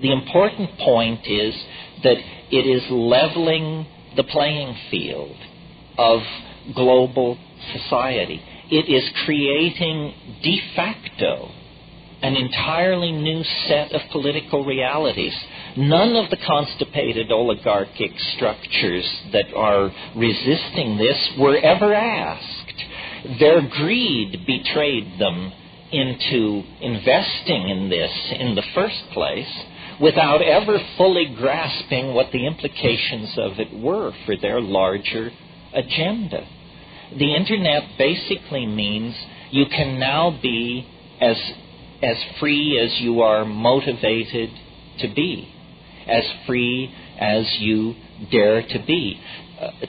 The important point is that it is leveling the playing field of global society. It is creating de facto an entirely new set of political realities. None of the constipated oligarchic structures that are resisting this were ever asked. Their greed betrayed them into investing in this in the first place without ever fully grasping what the implications of it were for their larger agenda. The Internet basically means you can now be as free as you are motivated to be, as free as you dare to be.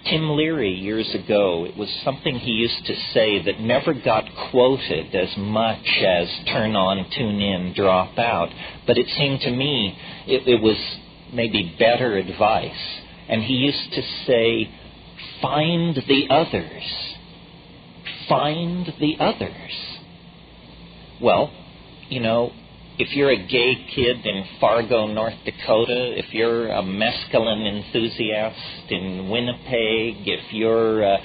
Tim Leary, years ago, it was something he used to say that never got quoted as much as turn on, tune in, drop out. But it seemed to me it was maybe better advice. And he used to say, find the others. Find the others. Well, you know, if you're a gay kid in Fargo, North Dakota, if you're a mescaline enthusiast in Winnipeg, if you're a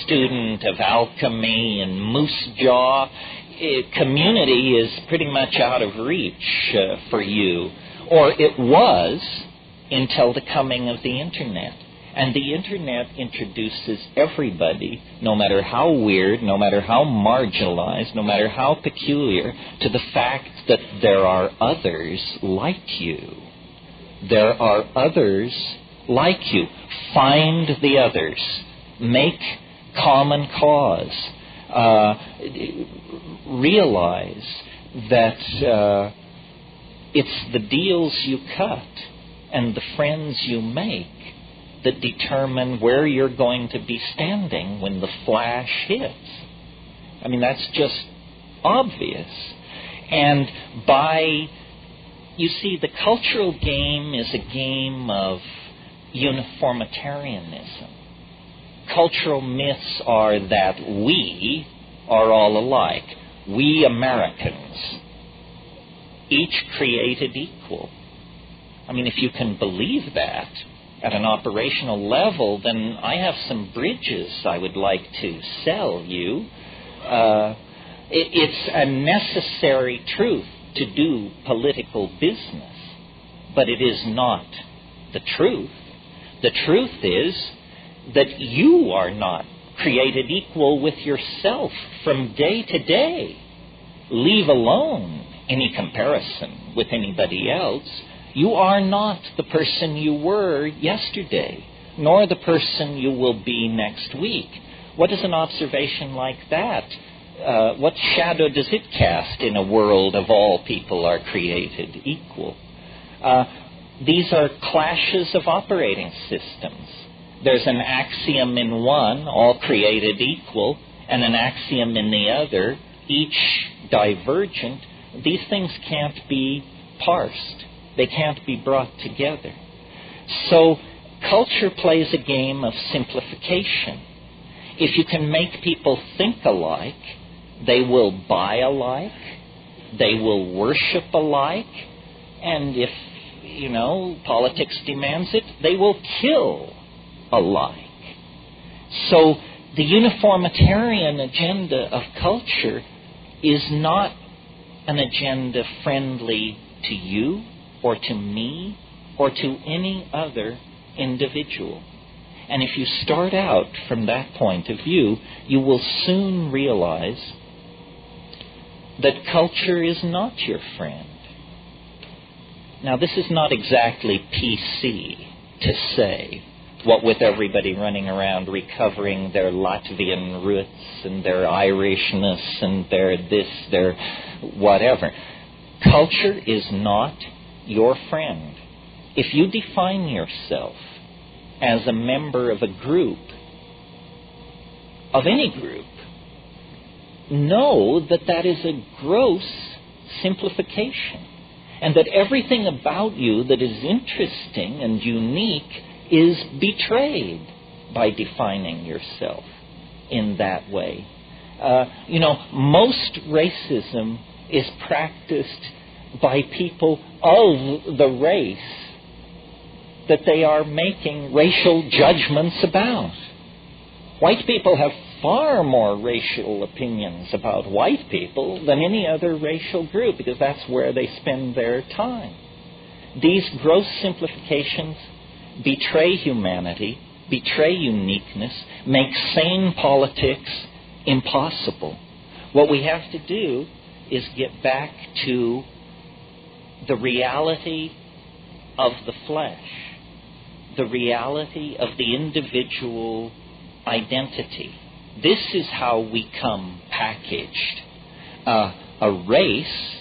student of alchemy in Moose Jaw, community is pretty much out of reach for you. Or it was until the coming of the Internet. And the Internet introduces everybody, no matter how weird, no matter how marginalized, no matter how peculiar, to the fact that there are others like you. There are others like you. Find the others. Make common cause. Realize that it's the deals you cut and the friends you make that determine where you're going to be standing when the flash hits. I mean, that's just obvious. And you see, the cultural game is a game of uniformitarianism. Cultural myths are that we are all alike. We Americans, each created equal. I mean, if you can believe that at an operational level, then I have some bridges I would like to sell you. It's a necessary truth to do political business, but it is not the truth. The truth is that you are not created equal with yourself from day to day. Leave alone any comparison with anybody else. You are not the person you were yesterday, nor the person you will be next week. What is an observation like that? What shadow does it cast in a world of all people are created equal? These are clashes of operating systems. There's an axiom in one, all created equal, and an axiom in the other, each divergent. These things can't be parsed. They can't be brought together. So culture plays a game of simplification. If you can make people think alike, they will buy alike, they will worship alike, and if, politics demands it, they will kill alike. So the uniformitarian agenda of culture is not an agenda friendly to you or to me or to any other individual. And if you start out from that point of view, you will soon realize that culture is not your friend. Now, this is not exactly PC to say, what with everybody running around recovering their Latvian roots and their Irishness and their this, their whatever. Culture is not your friend. If you define yourself as a member of a group, of any group, know that that is a gross simplification, and that everything about you that is interesting and unique is betrayed by defining yourself in that way. Most racism is practiced by people of the race that they are making racial judgments about. White people have far more racial opinions about white people than any other racial group, because that's where they spend their time. These gross simplifications betray humanity, betray uniqueness, make sane politics impossible. What we have to do is get back to the reality of the flesh, the reality of the individual identity. This is how we come packaged. A race,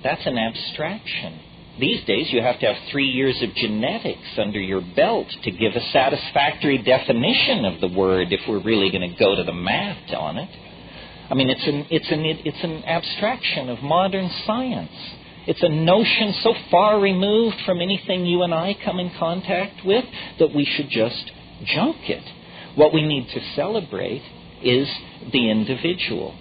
that's an abstraction. These days you have to have 3 years of genetics under your belt to give a satisfactory definition of the word if we're really going to go to the math on it. I mean, it's an abstraction of modern science. It's a notion so far removed from anything you and I come in contact with that we should just junk it. What we need to celebrate is the individual.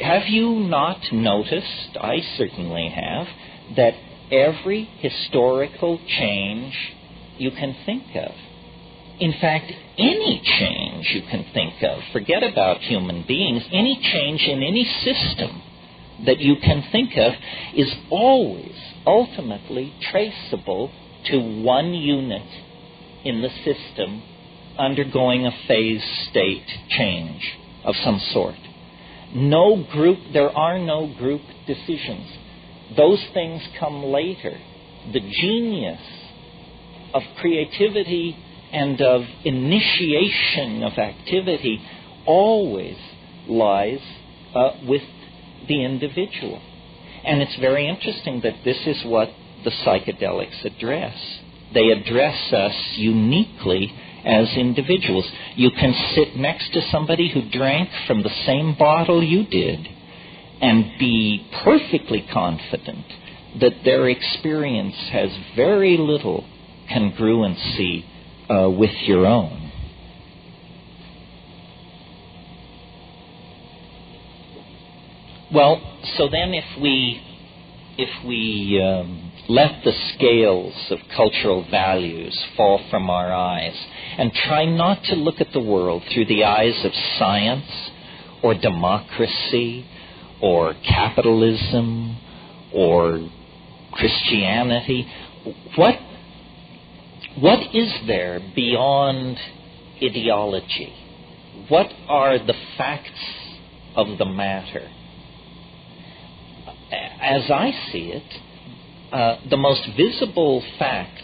Have you not noticed, I certainly have, that every historical change you can think of, in fact, any change you can think of, forget about human beings, any change in any system that you can think of is always ultimately traceable to one unit in the system undergoing a phase state change of some sort. There are no group decisions. Those things come later. The genius of creativity and of initiation of activity always lies with the individual. And it's very interesting that this is what the psychedelics address. They address us uniquely as individuals. You can sit next to somebody who drank from the same bottle you did and be perfectly confident that their experience has very little congruency with your own. Well, so then if we let the scales of cultural values fall from our eyes and try not to look at the world through the eyes of science or democracy or capitalism or Christianity, what is there beyond ideology? What are the facts of the matter? As I see it, the most visible facts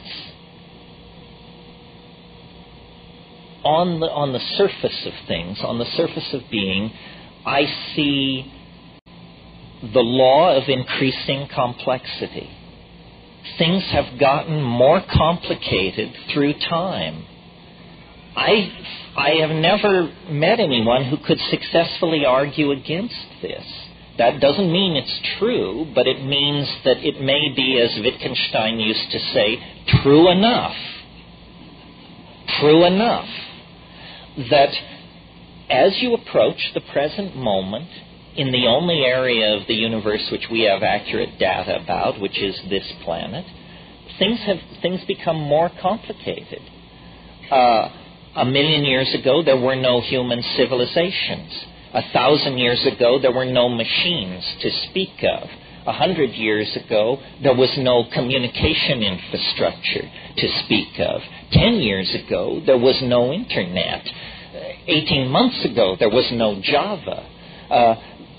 on the surface of things, on the surface of being, I see the law of increasing complexity. Things have gotten more complicated through time. I have never met anyone who could successfully argue against this. That doesn't mean it's true, but it means that it may be, as Wittgenstein used to say, true enough. True enough. That as you approach the present moment, in the only area of the universe which we have accurate data about, which is this planet, things become more complicated. 1,000,000 years ago, there were no human civilizations. 1,000 years ago, there were no machines to speak of. 100 years ago, there was no communication infrastructure to speak of. 10 years ago, there was no internet. 18 months ago, there was no Java.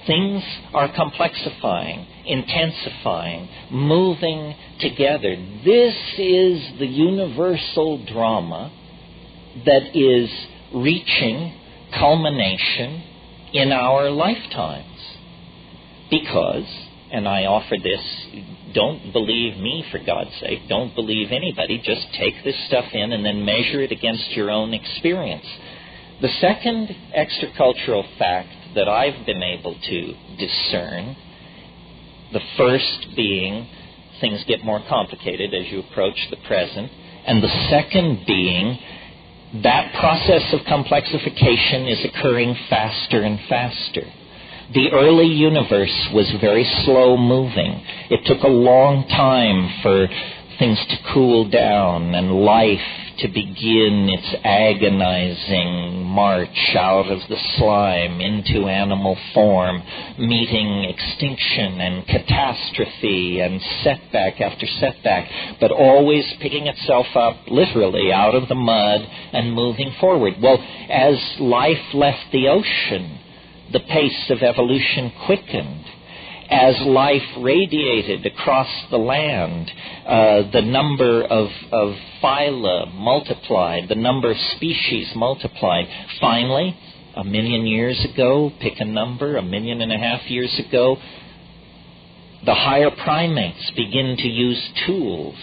Things are complexifying, intensifying, moving together. This is the universal drama that is reaching culmination in our lifetimes. Because, and I offer this, don't believe me for God's sake, don't believe anybody, just take this stuff in and then measure it against your own experience. The second extracultural fact that I've been able to discern, the first being things get more complicated as you approach the present, and the second being that process of complexification is occurring faster and faster. The early universe was very slow moving. It took a long time for things to cool down and life to begin its agonizing march out of the slime into animal form, meeting extinction and catastrophe and setback after setback, but always picking itself up literally out of the mud and moving forward. Well, as life left the ocean, the pace of evolution quickened. As life radiated across the land, the number of phyla multiplied, the number of species multiplied. Finally, 1 million years ago, pick a number, 1.5 million years ago, the higher primates begin to use tools.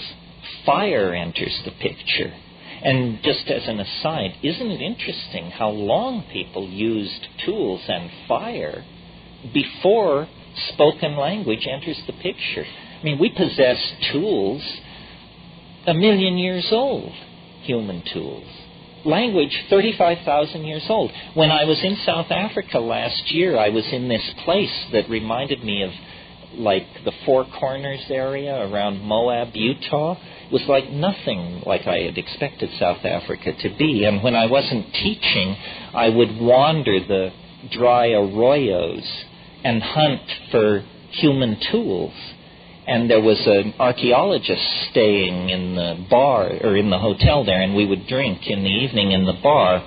Fire enters the picture. And just as an aside, isn't it interesting how long people used tools and fire before spoken language enters the picture? I mean, we possess tools 1 million years old, human tools. Language 35,000 years old. When I was in South Africa last year, I was in this place that reminded me of like the Four Corners area around Moab, Utah. It was like nothing like I had expected South Africa to be. And when I wasn't teaching, I would wander the dry arroyos and hunt for human tools. And there was an archaeologist staying in the bar, or in the hotel there, and we would drink in the evening in the bar,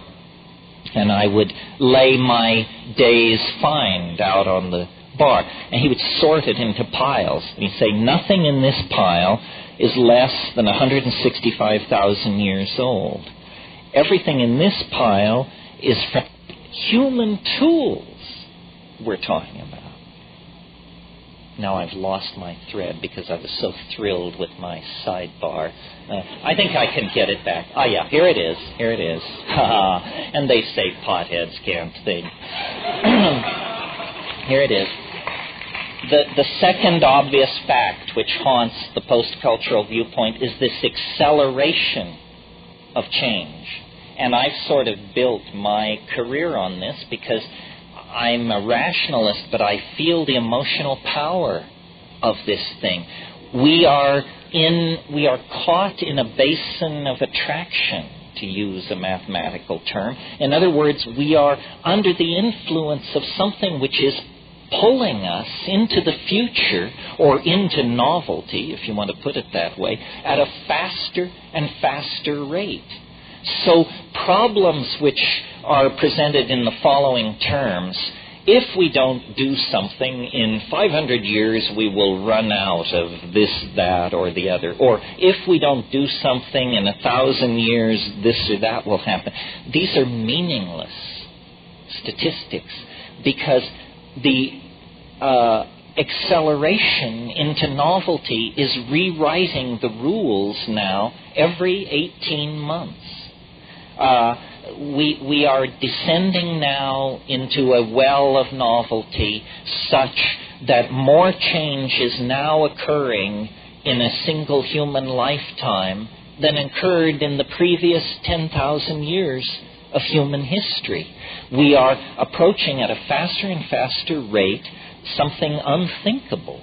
and I would lay my day's find out on the bar, and he would sort it into piles. And he'd say, nothing in this pile is less than 165,000 years old. Everything in this pile is from human tools we're talking about. Now I've lost my thread because I was so thrilled with my sidebar. I think I can get it back. Ah, yeah, here it is. Here it is. And they say potheads can't think. Here it is. The second obvious fact which haunts the post-cultural viewpoint is this acceleration of change. And I've sort of built my career on this because I'm a rationalist, but I feel the emotional power of this thing. We are caught in a basin of attraction, to use a mathematical term. In other words, we are under the influence of something which is pulling us into the future, or into novelty, if you want to put it that way, at a faster and faster rate. So problems which are presented in the following terms: if we don't do something, in 500 years we will run out of this, that, or the other. Or if we don't do something, in 1,000 years this or that will happen. These are meaningless statistics because the acceleration into novelty is rewriting the rules now every 18 months. We are descending now into a well of novelty such that more change is now occurring in a single human lifetime than occurred in the previous 10,000 years of human history. We are approaching at a faster and faster rate something unthinkable,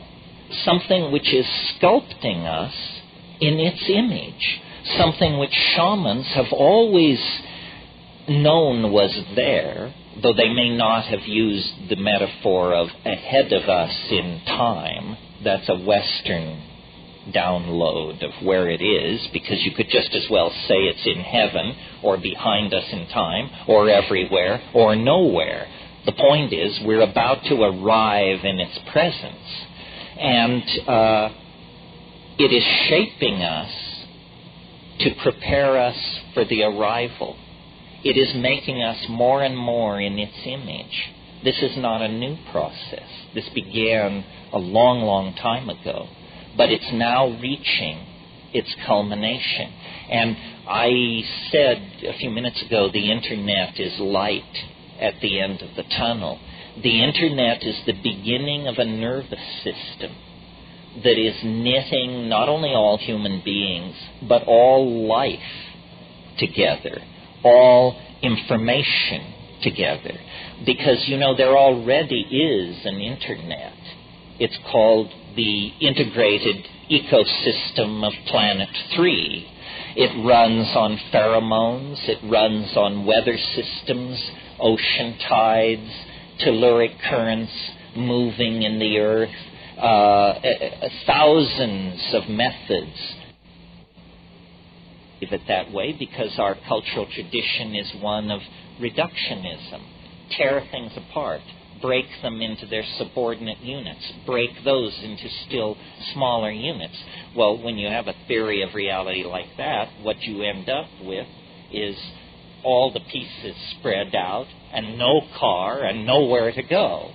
something which is sculpting us in its image, something which shamans have always known was there, though they may not have used the metaphor of ahead of us in time. That's a Western download of where it is, because you could just as well say it's in heaven, or behind us in time, or everywhere, or nowhere. The point is, we're about to arrive in its presence, and it is shaping us to prepare us for the arrival. It is making us more and more in its image. This is not a new process. This began a long, long time ago, but it's now reaching its culmination. And I said a few minutes ago, the Internet is light at the end of the tunnel. The Internet is the beginning of a nervous system that is knitting not only all human beings, but all life together, all information together. Because, there already is an internet. It's called the Integrated Ecosystem of Planet 3. It runs on pheromones, it runs on weather systems, ocean tides, telluric currents moving in the earth, thousands of methods. Give it that way because our cultural tradition is one of reductionism. Tear things apart, break them into their subordinate units, break those into still smaller units. Well, when you have a theory of reality like that, what you end up with is all the pieces spread out and no car and nowhere to go.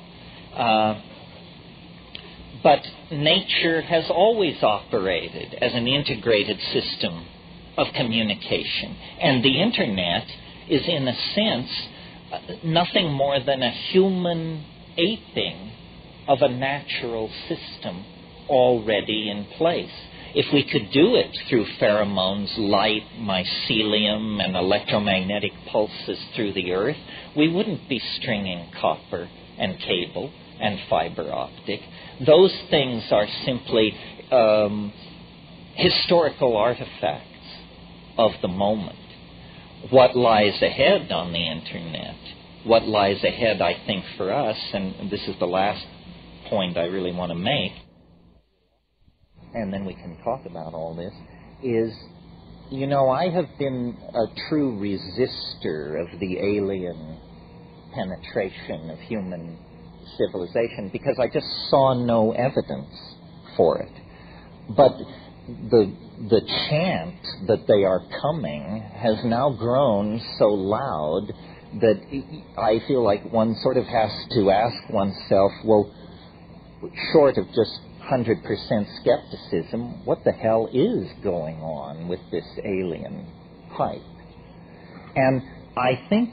But nature has always operated as an integrated system of communication. And the internet is, in a sense, nothing more than a human aping of a natural system already in place. If we could do it through pheromones, light, mycelium, and electromagnetic pulses through the earth, we wouldn't be stringing copper and cable and fiber optic. Those things are simply historical artifacts of the moment. What lies ahead on the internet, what lies ahead, I think, for us, and this is the last point I really want to make, and then we can talk about all this, is, I have been a true resistor of the alien penetration of human civilization because I just saw no evidence for it. But the chant that they are coming has now grown so loud that I feel like one sort of has to ask oneself, well, short of just 100% skepticism, what the hell is going on with this alien hype? And I think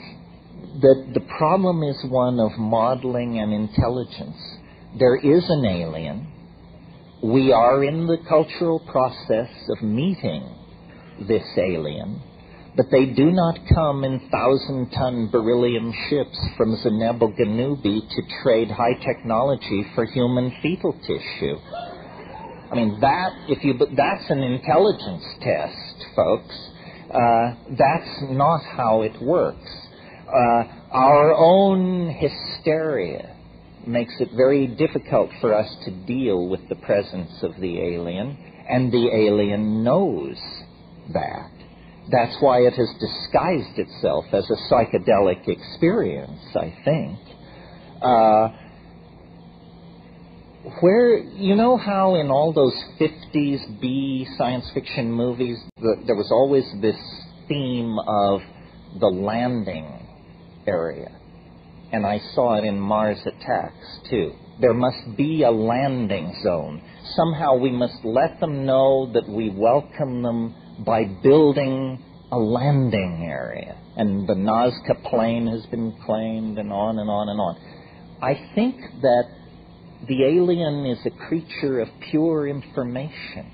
that the problem is one of modeling and intelligence. There is an alien. We are in the cultural process of meeting this alien, but they do not come in 1,000-ton beryllium ships from Zeneb Ganubi to trade high technology for human fetal tissue. I mean, that's an intelligence test, folks. That's not how it works. Our own hysteria makes it very difficult for us to deal with the presence of the alien, and the alien knows that. That's why it has disguised itself as a psychedelic experience, I think. Where, how in all those 50s B science fiction movies, there was always this theme of the landing area. And I saw it in Mars Attacks, too. There must be a landing zone. Somehow we must let them know that we welcome them by building a landing area. And the Nazca Plain has been claimed, and on and on and on. I think that the alien is a creature of pure information.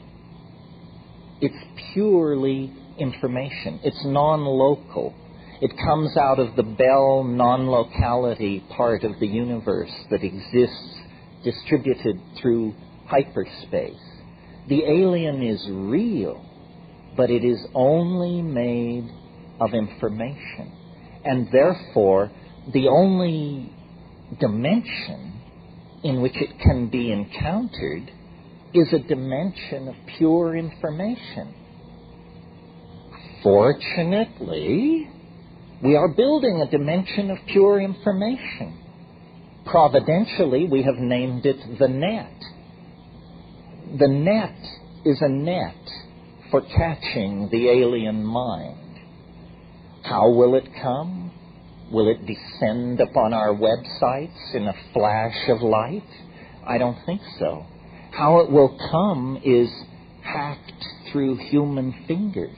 It's purely information. It's non-local. It comes out of the Bell non-locality part of the universe that exists distributed through hyperspace. The alien is real, but it is only made of information. And therefore, the only dimension in which it can be encountered is a dimension of pure information. Fortunately, we are building a dimension of pure information. Providentially, we have named it the net. The net is a net for catching the alien mind. How will it come? Will it descend upon our websites in a flash of light? I don't think so. How it will come is hacked through human fingers.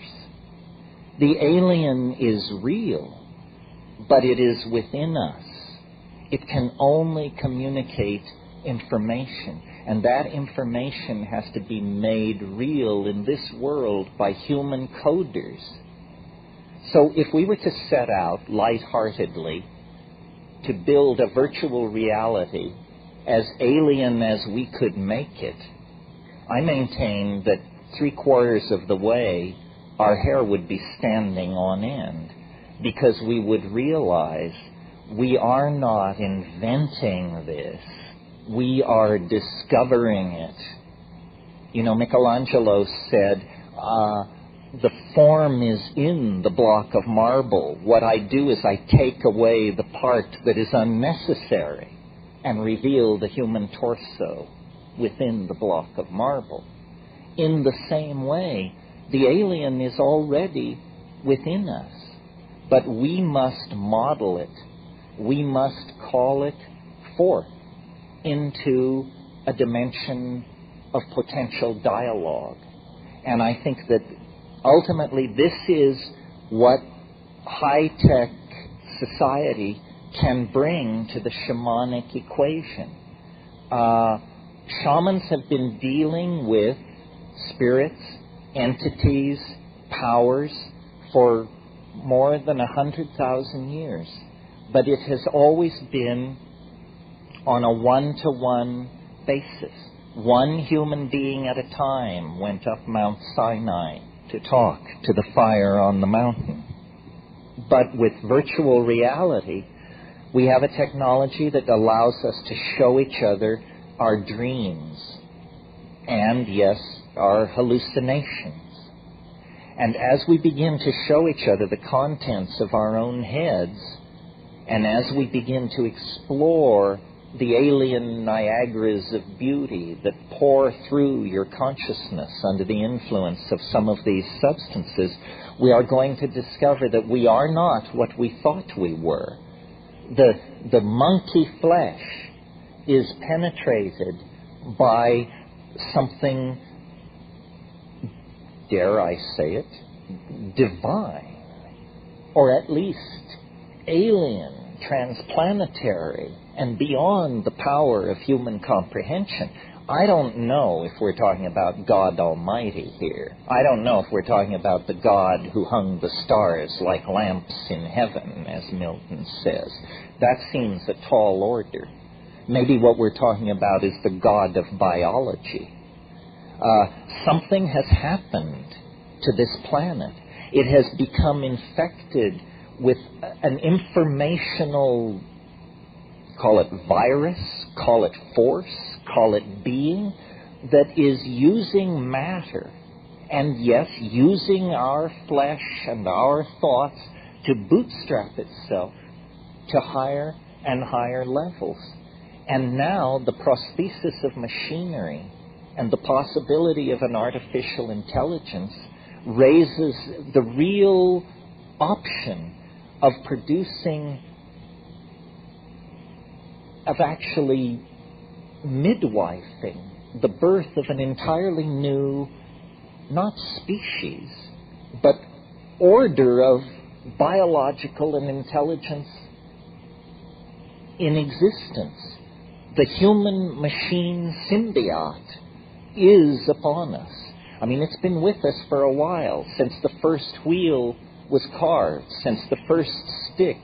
The alien is real, but it is within us. It can only communicate information, and that information has to be made real in this world by human coders. So if we were to set out lightheartedly to build a virtual reality as alien as we could make it, I maintain that 3/4 of the way our hair would be standing on end, because we would realize we are not inventing this. We are discovering it. You know, Michelangelo said, the form is in the block of marble. What I do is I take away the part that is unnecessary and reveal the human torso within the block of marble. In the same way, the alien is already within us, but we must model it. We must call it forth into a dimension of potential dialogue. And I think that ultimately this is what high-tech society can bring to the shamanic equation. Shamans have been dealing with spirits, entities, powers for more than 100,000 years. But it has always been on a one-to-one basis. One human being at a time went up Mount Sinai to talk to the fire on the mountain. But with virtual reality, we have a technology that allows us to show each other our dreams and, yes, our hallucinations. And as we begin to show each other the contents of our own heads, and as we begin to explore the alien Niagaras of beauty that pour through your consciousness under the influence of some of these substances, we are going to discover that we are not what we thought we were. The monkey flesh is penetrated by something, dare I say it, divine, or at least alien, transplanetary, and beyond the power of human comprehension. I don't know if we're talking about God Almighty here. I don't know if we're talking about the God who hung the stars like lamps in heaven, as Milton says. That seems a tall order. Maybe what we're talking about is the God of biology. Something has happened to this planet. It has become infected with an informational, call it virus, call it force, call it being, that is using matter, and yes, using our flesh and our thoughts to bootstrap itself to higher and higher levels. And now the prosthesis of machinery and the possibility of an artificial intelligence raises the real option of producing, of actually midwifing the birth of an entirely new, not species, but order of biological and intelligence in existence. The human-machine symbiote is upon us. I mean, it's been with us for a while, since the first wheel was carved, since the first stick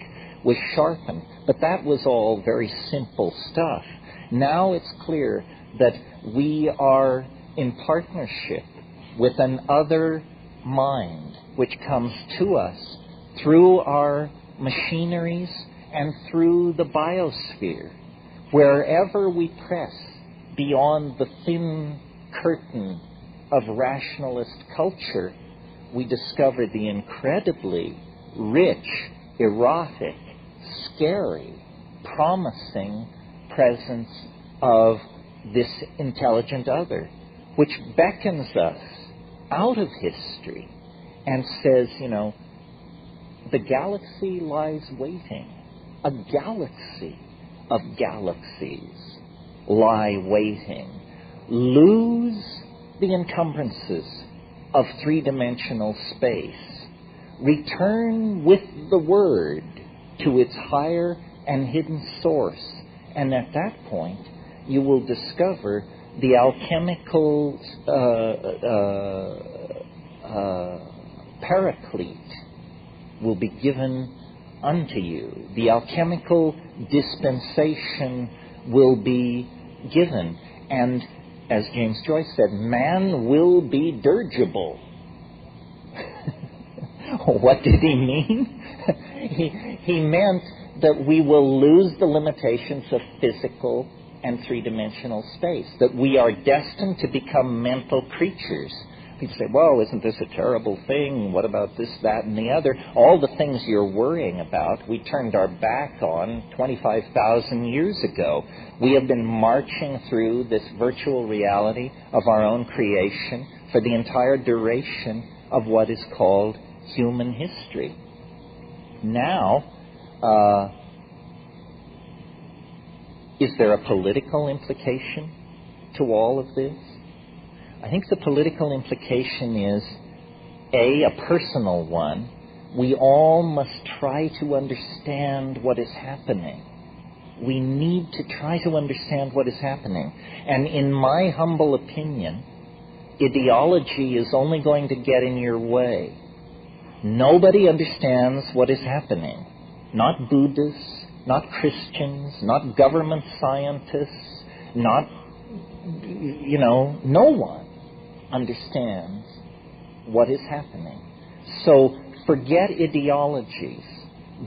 was sharpened. But that was all very simple stuff. Now it's clear that we are in partnership with an other mind, which comes to us through our machineries and through the biosphere. Wherever we press beyond the thin curtain of rationalist culture, we discover the incredibly rich, erotic, scary, promising presence of this intelligent other, which beckons us out of history and says, you know, the galaxy lies waiting. A galaxy of galaxies lie waiting. Lose the encumbrances of three-dimensional space. Return with the word to its higher and hidden source. And at that point, you will discover the alchemical paraclete will be given unto you. The alchemical dispensation will be given. And as James Joyce said, man will be dirigible. What did he mean? He meant that we will lose the limitations of physical and three-dimensional space, that we are destined to become mental creatures. People say, well, isn't this a terrible thing? What about this, that, and the other? All the things you're worrying about, we turned our back on 25,000 years ago. We have been marching through this virtual reality of our own creation for the entire duration of what is called human history. Now, is there a political implication to all of this? I think the political implication is, a personal one. We all must try to understand what is happening. We need to try to understand what is happening. And in my humble opinion, ideology is only going to get in your way. Nobody understands what is happening. Not Buddhists, not Christians, not government scientists, not, no one understands what is happening. So forget ideologies.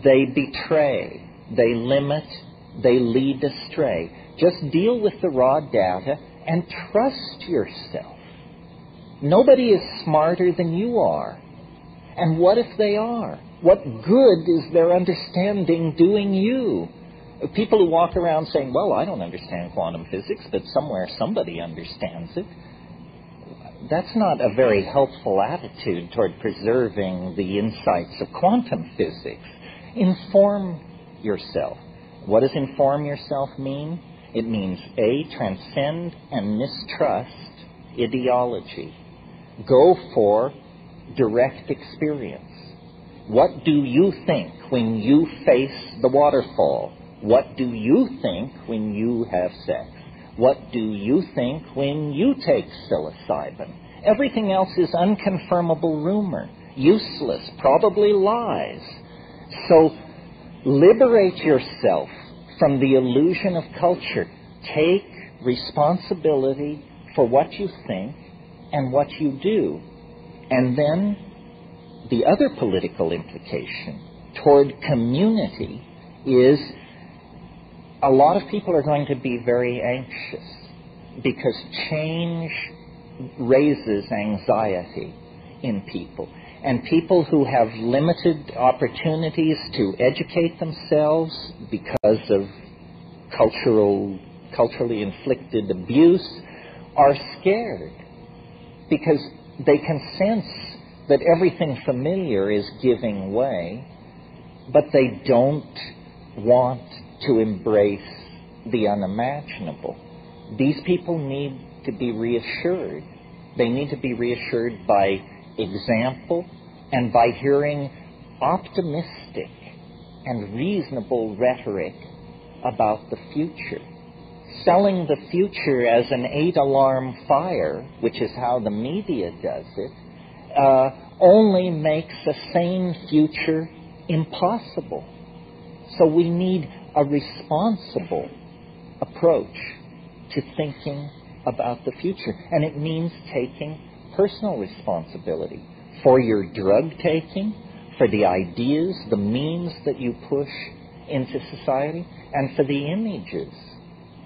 They betray, they limit, they lead astray. Just deal with the raw data and trust yourself. Nobody is smarter than you are. And what if they are? What good is their understanding doing you? People who walk around saying, well, I don't understand quantum physics, but somewhere somebody understands it. That's not a very helpful attitude toward preserving the insights of quantum physics. Inform yourself. What does inform yourself mean? It means, A, transcend and mistrust ideology. Go for direct experience. What do you think when you face the waterfall? What do you think when you have sex? What do you think when you take psilocybin? Everything else is unconfirmable rumor, useless, probably lies. So liberate yourself from the illusion of culture. Take responsibility for what you think and what you do. And then the other political implication toward community is a lot of people are going to be very anxious because change raises anxiety in people. And people who have limited opportunities to educate themselves because of culturally inflicted abuse are scared because they can sense that everything familiar is giving way, but they don't want to embrace the unimaginable. These people need to be reassured. They need to be reassured by example and by hearing optimistic and reasonable rhetoric about the future. Selling the future as an 8-alarm fire, which is how the media does it, only makes a sane future impossible. So we need a responsible approach to thinking about the future. And it means taking personal responsibility for your drug taking, for the ideas, the means that you push into society, and for the images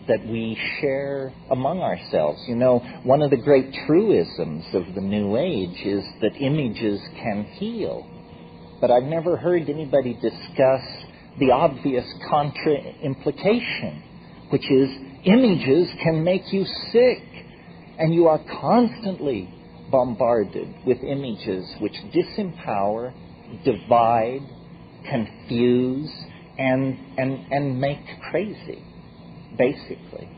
that we share among ourselves. One of the great truisms of the New Age is that images can heal. But I've never heard anybody discuss the obvious contra-implication, which is images can make you sick. And you are constantly bombarded with images which disempower, divide, confuse, and make crazy, basically.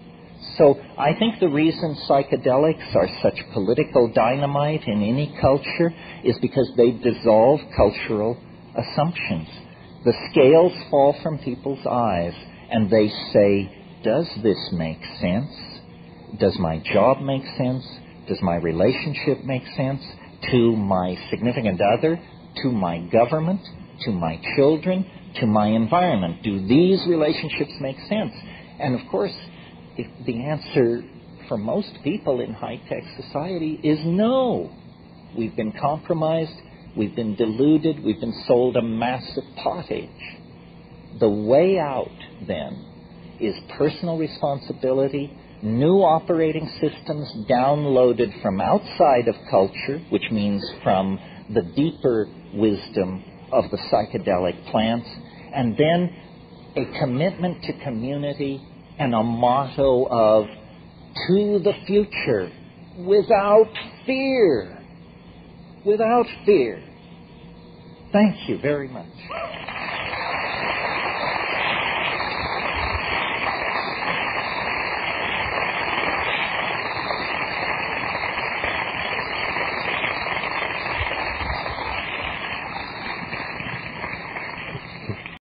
So I think the reason psychedelics are such political dynamite in any culture is because they dissolve cultural assumptions. The scales fall from people's eyes and they say, does this make sense? Does my job make sense? Does my relationship make sense? To my significant other? To my government? To my children? to my environment? Do these relationships make sense? And of course, the answer for most people in high-tech society is no. We've been compromised, we've been deluded, we've been sold a massive pottage. The way out, then, is personal responsibility, new operating systems downloaded from outside of culture, which means from the deeper wisdom of the psychedelic plants, and then a commitment to community and a motto of to the future without fear. Without fear. Thank you very much.